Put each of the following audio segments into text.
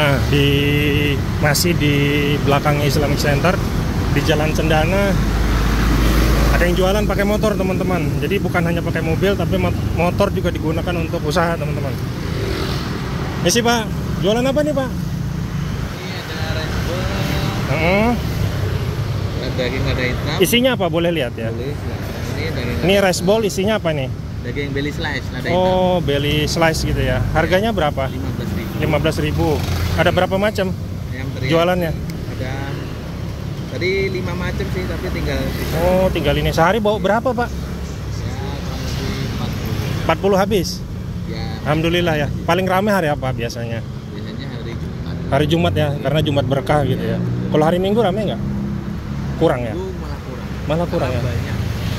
Nah, masih di belakang Islamic Center di Jalan Cendana. Ada yang jualan pakai motor, teman-teman. Jadi bukan hanya pakai mobil, tapi motor juga digunakan untuk usaha, teman-teman. Ini sih, Pak. Jualan apa nih, Pak? Ini ada Red Bull. Ada daging ada hitam. Isinya apa? Boleh lihat ya? Boleh. Ini daging. Ini rice ball, isinya apa nih? Daging belly slice, ada hitam. Oh, belly slice gitu ya. Harganya berapa? 15.000. Ada berapa macam jualannya? Ada tadi 5 macam sih, tapi tinggal. Oh, tinggal ini. Sehari bawa berapa, Pak? Ya, kurang lebih 40 habis? Ya. Alhamdulillah ya. Paling ramai hari apa biasanya? Biasanya hari Jumat. Hari Jumat ya, karena Jumat berkah gitu ya. Kalau hari Minggu ramai nggak? Kurang ya? Malah kurang. Malah kurang ya? Banyak.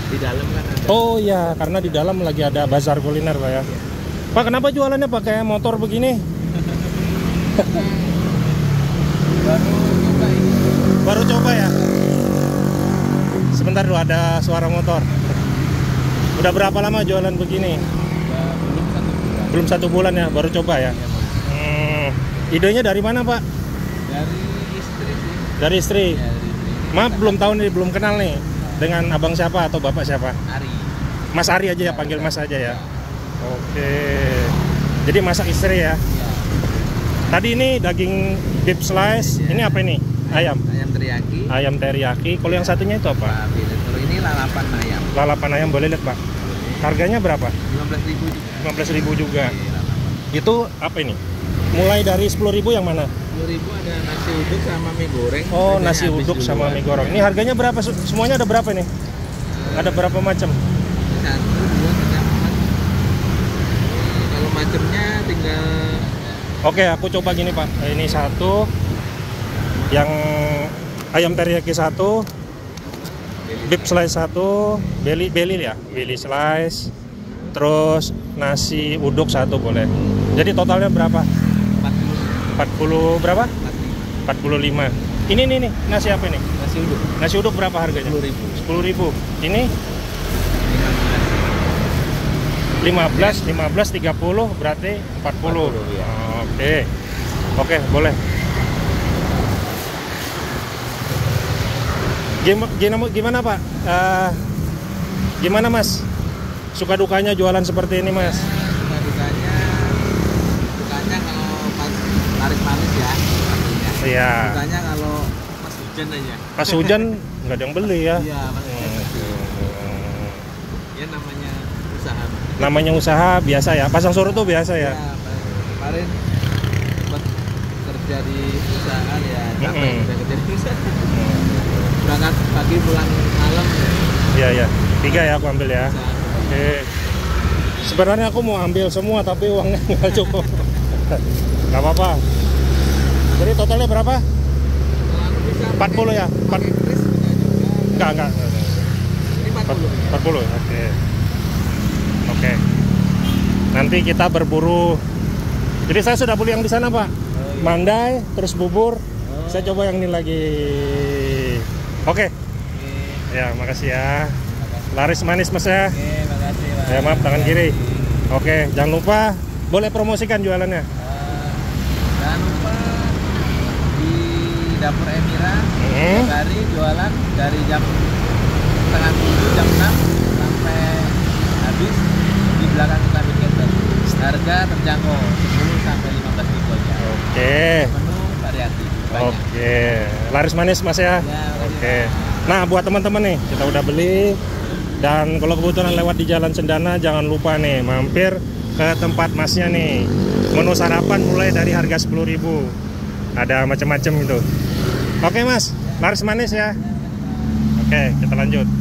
Di dalam kan ada. Oh iya, karena di dalam lagi ada bazar kuliner, Pak ya. Pak, kenapa jualannya pakai motor begini? Baru coba ya? Sebentar dulu, ada suara motor. Udah berapa lama jualan begini? Belum 1 bulan ya, baru coba ya? Idenya dari mana, Pak? Dari istri sih. Dari istri? Ya, dari istri. Maaf, belum tahu nih, belum kenal nih. Dengan abang siapa atau bapak siapa? Ari. Mas Ari aja ya, panggil Mas aja ya? Oke. Jadi masak istri ya? Tadi ini daging beef slice, ini apa ini? Ayam? Ayam teriyaki. Ayam teriyaki. Kalau yang satunya itu apa? Kalau ini lalapan ayam. Lalapan ayam, boleh lihat, Pak? Harganya berapa? 15.000 juga. 15.000 juga. Itu apa ini? Mulai dari 10.000 yang mana? 10.000 ada nasi uduk sama mie goreng. Oh, nasi uduk sama mie goreng. Ini harganya berapa? Semuanya ada berapa nih? Ada berapa macam? 1, 2, 3, 4. Kalau macamnya tinggal. Oke, aku coba gini, Pak. Ini satu, yang ayam teriyaki satu, beef slice satu, belly ya, belly slice, terus nasi uduk satu boleh. Jadi totalnya berapa? 40 berapa? 45. Ini nih, nasi apa ini? Nasi uduk. Nasi uduk berapa harganya? 10.000. Ini 15, 30 berarti 40. Ya. Oke, boleh. Gimana Pak? Gimana Mas? Suka dukanya jualan seperti ini, Mas? Suka dukanya kalau pas laris-manis ya. Iya. Dukanya kalau pas hujan aja. Pas hujan nggak ada yang beli ya? Iya, pas hujan. Ya namanya usaha. Namanya usaha biasa ya. Pasang surut tuh biasa ya. Kemarin sempat kerja di perusahaan ya, capek udah kerja di perusahaan. Berangkat pagi pulang malam. Iya ya. 3 ya aku ambil ya. Oke. Sebenarnya aku mau ambil semua tapi uangnya nggak cukup. Nggak apa-apa. Jadi totalnya berapa? 40 ya? Enggak. Ini 40. Oke. Nanti kita berburu. Jadi saya sudah beli yang di sana, Pak. Mandai, terus bubur. Saya coba yang ini lagi. Oke. Ya, makasih ya. Laris manis, Mas ya. Makasih, Pak. Ya, maaf tangan kiri. Oke, jangan lupa boleh promosikan jualannya. Jangan lupa di Dapur Emira setiap hari jualan dari jam setengah 7, jam 6 sampai habis di belakang Islamic Center. Harga terjangkau 10 sampai 15.000 aja. Oke. Menu variatif. Banyak. Oke. Laris manis, Mas ya. Oke. Nah, buat teman-teman nih, kita udah beli. Dan kalau kebetulan lewat di Jalan Cendana, jangan lupa nih mampir ke tempat Masnya nih. Menu sarapan mulai dari harga 10.000. Ada macam-macam gitu. Oke, Mas. Laris manis ya. Oke, kita lanjut.